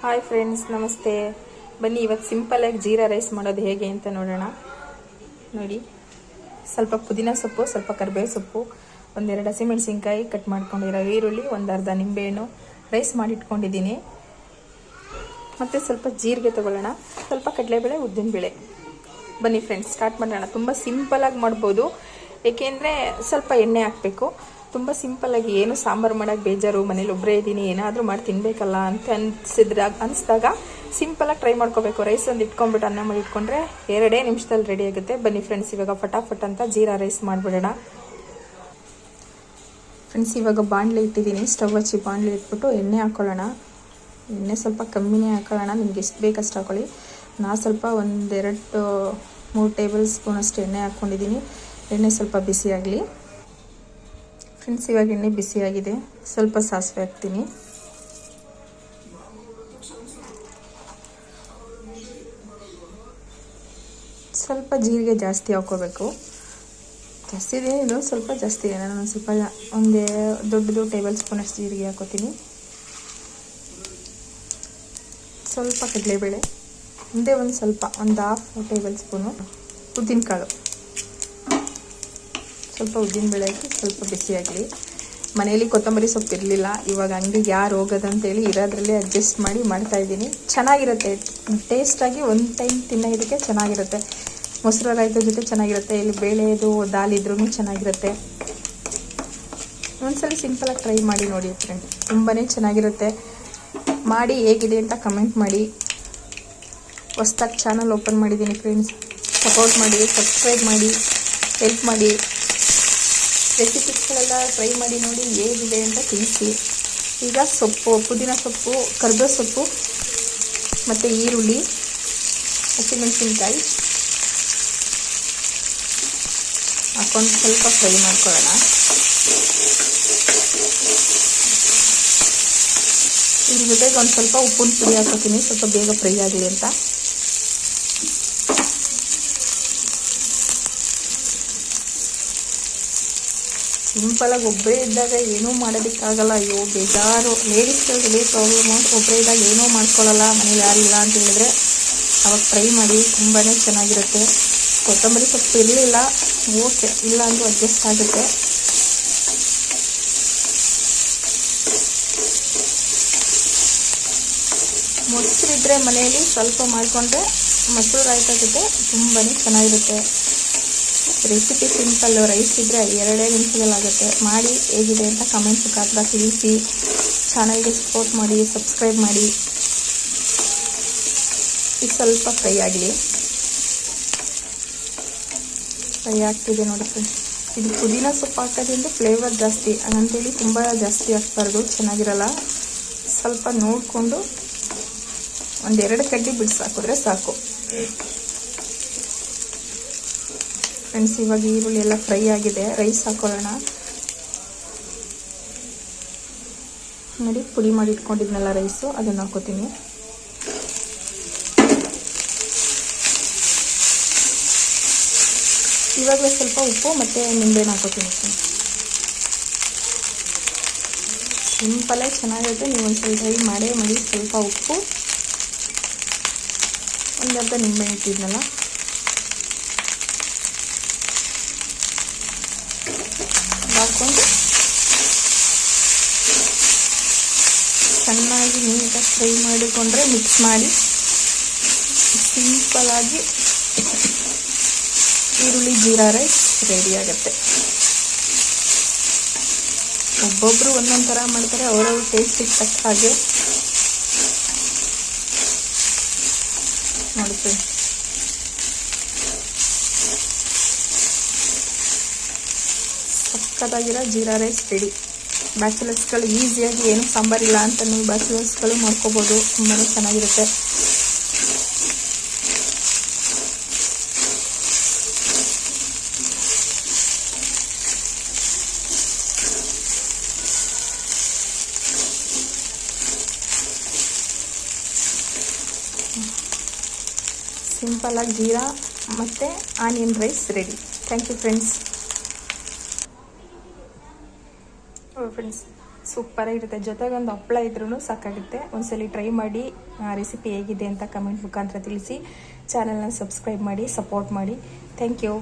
Hi friends, ನಮಸ್ತೆ. ಬನ್ನಿ ಇವತ್ತು ಸಿಂಪಲಾಗಿ ಜೀರಾ ರೈಸ್ ಮಾಡೋದು ಹೇಗೆ ಅಂತ ನೋಡೋಣ. ನೋಡಿ, ಸ್ವಲ್ಪ ಪುದೀನ ಸೊಪ್ಪು, ಸ್ವಲ್ಪ ಕರಿಬೇವು ಸೊಪ್ಪು, ಒಂದೆರಡು ಹಸಿಮೆಣಸಿನ್ಕಾಯಿ ಕಟ್ ಮಾಡ್ಕೊಂಡಿರೋ ಈರುಳ್ಳಿ, ಒಂದು ಅರ್ಧ ನಿಂಬೆಹಣ್ಣು, ರೈಸ್ ಮಾಡಿಟ್ಕೊಂಡಿದ್ದೀನಿ. ಮತ್ತು ಸ್ವಲ್ಪ ಜೀರಿಗೆ ತೊಗೊಳ್ಳೋಣ, ಸ್ವಲ್ಪ ಕಡಲೆಬೇಳೆ, ಉದ್ದಿನಬೇಳೆ. ಬನ್ನಿ ಫ್ರೆಂಡ್ಸ್, ಸ್ಟಾರ್ಟ್ ಮಾಡೋಣ. ತುಂಬ ಸಿಂಪಲಾಗಿ ಮಾಡ್ಬೋದು, ಏಕೆಂದರೆ ಸ್ವಲ್ಪ ಎಣ್ಣೆ ಹಾಕಬೇಕು. ತುಂಬ ಸಿಂಪಲ್ಲಾಗಿ, ಏನು ಸಾಂಬಾರು ಮಾಡೋಕ್ಕೆ ಬೇಜಾರು, ಮನೇಲಿ ಒಬ್ಬರೇ ಇದ್ದೀನಿ, ಏನಾದರೂ ಮಾಡಿ ತಿನ್ನಬೇಕಲ್ಲ ಅಂತ ಅನಿಸಿದಾಗ ಸಿಂಪಲಾಗಿ ಟ್ರೈ ಮಾಡ್ಕೋಬೇಕು. ರೈಸ್ ಒಂದು ಇಟ್ಕೊಂಡ್ಬಿಟ್ಟು ಅನ್ನ ಮಾಡಿ ಇಟ್ಕೊಂಡ್ರೆ 2 ನಿಮಿಷದಲ್ಲಿ ರೆಡಿ ಆಗುತ್ತೆ. ಬನ್ನಿ ಫ್ರೆಂಡ್ಸ್, ಇವಾಗ ಫಟಾಫಟ್ ಅಂತ ಜೀರಾ ರೈಸ್ ಮಾಡಿಬಿಡೋಣ. ಫ್ರೆಂಡ್ಸ್, ಇವಾಗ ಬಾಣಲೆ ಇಟ್ಟಿದ್ದೀನಿ. ಸ್ಟವ್ ಹಚ್ಚಿ ಬಾಣಲೆ ಇಟ್ಬಿಟ್ಟು ಎಣ್ಣೆ ಹಾಕ್ಕೊಳ್ಳೋಣ. ಎಣ್ಣೆ ಸ್ವಲ್ಪ ಕಮ್ಮಿನೇ ಹಾಕೊಳ್ಳೋಣ, ನಿಮ್ಗೆ ಎಷ್ಟು ಬೇಕಷ್ಟು ಹಾಕೊಳ್ಳಿ. ನಾನು ಸ್ವಲ್ಪ 1-2-3 ಟೇಬಲ್ ಸ್ಪೂನ್ ಅಷ್ಟು ಎಣ್ಣೆ ಹಾಕ್ಕೊಂಡಿದ್ದೀನಿ. ಎಣ್ಣೆ ಸ್ವಲ್ಪ ಬಿಸಿ ಆಗಲಿ. ಫ್ರೆಂಡ್ಸ್, ಇವಾಗ ಎಣ್ಣೆ ಬಿಸಿಯಾಗಿದೆ, ಸ್ವಲ್ಪ ಸಾಸಿವೆ ಹಾಕ್ತೀನಿ. ಸ್ವಲ್ಪ ಜೀರಿಗೆ ಜಾಸ್ತಿ ಹಾಕ್ಕೋಬೇಕು. ಜಾಸ್ತಿ ಇದೆ ಇದು, ಸ್ವಲ್ಪ ಜಾಸ್ತಿ ಇದೆ. ನಾನು ಸ್ವಲ್ಪ ದೊಡ್ಡದು ಟೇಬಲ್ ಸ್ಪೂನ್ ಅಷ್ಟು ಜೀರಿಗೆ ಹಾಕೋತೀನಿ. ಸ್ವಲ್ಪ ಕಡಲೆಬೇಳೆ, ಒಂದೇ ಒಂದು ಸ್ವಲ್ಪ, ಒಂದು 1/2 ಟೇಬಲ್ ಸ್ಪೂನು ಉದ್ದಿನಕಾಳು, ಸ್ವಲ್ಪ ಉದ್ದಿನಬೇಳೆ ಹಾಕಿ ಸ್ವಲ್ಪ ಬಿಸಿಯಾಗಲಿ. ಮನೇಲಿ ಕೊತ್ತಂಬರಿ ಸೊಪ್ಪು ಇರಲಿಲ್ಲ, ಇವಾಗ ಅಂಗಡಿಗೆ ಯಾರು ಹೋಗೋದಂತೇಳಿ ಇರೋದ್ರಲ್ಲೇ ಅಡ್ಜಸ್ಟ್ ಮಾಡಿ ಮಾಡ್ತಾಯಿದ್ದೀನಿ. ಚೆನ್ನಾಗಿರುತ್ತೆ, ಟೇಸ್ಟಾಗಿ ಒಂದು ಟೈಮ್ ತಿನ್ನೋದಕ್ಕೆ ಚೆನ್ನಾಗಿರುತ್ತೆ. ಮೊಸರು ರಾಯ್ತ ಜೊತೆ ಚೆನ್ನಾಗಿರುತ್ತೆ, ಇಲ್ಲಿ ಬೇಳೆದು ದಾಲ್ ಇದ್ರೂ ಚೆನ್ನಾಗಿರುತ್ತೆ. ಒಂದ್ಸಲ ಸಿಂಪಲಾಗಿ ಟ್ರೈ ಮಾಡಿ ನೋಡಿ ಫ್ರೆಂಡ್, ತುಂಬಾ ಚೆನ್ನಾಗಿರುತ್ತೆ. ಮಾಡಿ ಹೇಗಿದೆ ಅಂತ ಕಮೆಂಟ್ ಮಾಡಿ. ಹೊಸ್ದಾಗಿ ಚಾನಲ್ ಓಪನ್ ಮಾಡಿದ್ದೀನಿ ಫ್ರೆಂಡ್ಸ್, ಸಪೋರ್ಟ್ ಮಾಡಿ, ಸಬ್ಸ್ಕ್ರೈಬ್ ಮಾಡಿ, ಹೆಲ್ಪ್ ಮಾಡಿ. ರೆಸಿಪೀಸ್ಗಳೆಲ್ಲ ಟ್ರೈ ಮಾಡಿ ನೋಡಿ, ಹೇಗಿದೆ ಅಂತ ತಿಳಿಸಿ. ಈಗ ಸೊಪ್ಪು, ಪುದೀನ ಸೊಪ್ಪು, ಕರಿಬೇವು ಸೊಪ್ಪು ಮತ್ತು ಈರುಳ್ಳಿ, ಹಸಿಮೆಣಸಿನ್ಕಾಯಿ ಹಾಕೊಂಡು ಸ್ವಲ್ಪ ಫ್ರೈ ಮಾಡ್ಕೊಳ್ಳೋಣ. ಇದ್ರ ಜೊತೆಗೆ ಒಂದು ಸ್ವಲ್ಪ ಉಪ್ಪಿನ ಪುಡಿ ಹಾಕೋತೀನಿ, ಸ್ವಲ್ಪ ಬೇಗ ಫ್ರೈ ಆಗಲಿ ಅಂತ. ಸಿಂಪಲಾಗಿ ಒಬ್ಬರೇ ಇದ್ದಾಗ ಏನೂ ಮಾಡೋದಕ್ಕಾಗಲ್ಲ. ಅಯ್ಯೋ ಬೇಜಾರು, ಲೇಡೀಸ್ಗಳಿಗೆ ಪ್ರಾಬ್ಲಮ್ಮು. ಒಬ್ಬರೇ ಇದ್ದಾಗ ಏನೂ ಮಾಡ್ಕೊಳ್ಳಲ್ಲ, ಮನೇಲಿ ಯಾರಿಲ್ಲ ಅಂತ ಹೇಳಿದ್ರೆ ಅವಾಗ ಟ್ರೈ ಮಾಡಿ, ತುಂಬಾ ಚೆನ್ನಾಗಿರುತ್ತೆ. ಕೊತ್ತಂಬರಿ ಸೊಪ್ಪು ಇರಲಿಲ್ಲ, ಓಕೆ, ಇಲ್ಲ ಅಂದರೂ ಅಡ್ಜಸ್ಟ್ ಆಗುತ್ತೆ. ಮೊಸರಿದ್ದರೆ ಮನೆಯಲ್ಲಿ ಸ್ವಲ್ಪ ಮಾಡಿಕೊಂಡ್ರೆ ಮೊಸರು ರಾಯ್ತ ಜೊತೆ ತುಂಬಾ ಚೆನ್ನಾಗಿರುತ್ತೆ. ರೆಸಿಪಿ ಸಿಂಪಲ್ಲು, ರೈಸ್ ಇದ್ದರೆ 2 ನಿಮಿಷದಲ್ಲಾಗುತ್ತೆ. ಮಾಡಿ ಹೇಗಿದೆ ಅಂತ ಕಮೆಂಟ್ ಮುಖಾಂತರ ತಿಳಿಸಿ. ಚಾನಲ್ಗೆ ಸಪೋರ್ಟ್ ಮಾಡಿ, ಸಬ್ಸ್ಕ್ರೈಬ್ ಮಾಡಿ. ಇದು ಸ್ವಲ್ಪ ಫ್ರೈ ಆಗಲಿ. ಫ್ರೈ ಆಗ್ತಿದೆ ನೋಡಿ ಫ್ರೆಂಡ್ಸ್. ಇದು ಪುದೀನ ಸೊಪ್ಪು ಹಾಕೋದ್ರಿಂದ ಫ್ಲೇವರ್ ಜಾಸ್ತಿ, ಹಂಗಂತೇಳಿ ತುಂಬ ಜಾಸ್ತಿ ಹಾಕ್ಬಾರ್ದು, ಚೆನ್ನಾಗಿರಲ್ಲ. ಸ್ವಲ್ಪ ನೋಡಿಕೊಂಡು 1-2 ಕಡ್ಡಿ ಬಿಡಿಸಿ ಹಾಕಿದ್ರೆ ಸಾಕು. ಫ್ರೆಂಡ್ಸ್, ಇವಾಗ ಈರುಳ್ಳಿ ಎಲ್ಲ ಫ್ರೈ ಆಗಿದೆ, ರೈಸ್ ಹಾಕೊಳ್ಳೋಣ. ನೋಡಿ, ಪುಡಿ ಮಾಡಿ ಇಟ್ಕೊಂಡಿದ್ನಲ್ಲ ರೈಸು, ಅದನ್ನು ಹಾಕೋತೀನಿ. ಇವಾಗಲೇ ಸ್ವಲ್ಪ ಉಪ್ಪು ಮತ್ತು ನಿಂಬೆಹಣ್ಣು ಹಾಕೋತೀನಿ. ಸಿಂಪಲಾಗಿ ಚೆನ್ನಾಗಿರುತ್ತೆ, ನೀವು ಒಂದ್ಸಲ ಟ್ರೈ ಮಾಡೇ ಮಾಡಿ. ಸ್ವಲ್ಪ ಉಪ್ಪು, ಒಂದು ಅರ್ಧ ನಿಂಬೆಹಣ್ಣು ಇಟ್ಟಿದ್ನಲ್ಲ ಹಾಕ್ಕೊಂಡು ಚೆನ್ನಾಗಿ ನೀಟಾಗಿ ಫ್ರೈ ಮಾಡಿಕೊಂಡ್ರೆ, ಮಿಕ್ಸ್ ಮಾಡಿ ಸಿಂಪಲಾಗಿ ಈರುಳ್ಳಿ ಜೀರಾ ರೈಸ್ ರೆಡಿ ಆಗುತ್ತೆ. ಒಬ್ಬೊಬ್ಬರು ಒಂದೊಂದು ಥರ ಮಾಡ್ತಾರೆ, ಅವರವ್ರ ಟೇಸ್ಟಿಗೆ ತಕ್ಕ ಹಾಗೆ ನೋಡಿ ಫ್ರೆಂಡ್ಸ್. ಸಕ್ಕತ್ತಾಗಿರೋ ಜೀರಾ ರೈಸ್ ರೆಡಿ. ಬ್ಯಾಚುಲರ್ಸ್ಗಳು ಈಸಿಯಾಗಿ, ಏನು ಸಾಂಬಾರಿಲ್ಲ ಅಂತ ನೀವು ಬ್ಯಾಚುಲರ್ಸ್ಗಳು ಮಾಡ್ಕೋಬೋದು, ತುಂಬಾ ಚೆನ್ನಾಗಿರುತ್ತೆ. ಸಿಂಪಲಾಗಿ ಜೀರಾ ಮತ್ತು onion rice ready. Thank you friends. Friends, ಸೂಪರಾಗಿರುತ್ತೆ. ಜೊತೆಗೆ ಒಂದು ಹಪ್ಪಳ ಇದ್ರೂ ಸಾಕಾಗುತ್ತೆ. ಒಂದ್ಸಲಿ ಟ್ರೈ ಮಾಡಿ ರೆಸಿಪಿ ಹೇಗಿದೆ ಅಂತ ಕಮೆಂಟ್ ಮುಖಾಂತರ ತಿಳಿಸಿ. ಚಾನಲ್ನ ಸಬ್ಸ್ಕ್ರೈಬ್ ಮಾಡಿ, ಸಪೋರ್ಟ್ ಮಾಡಿ. Thank you.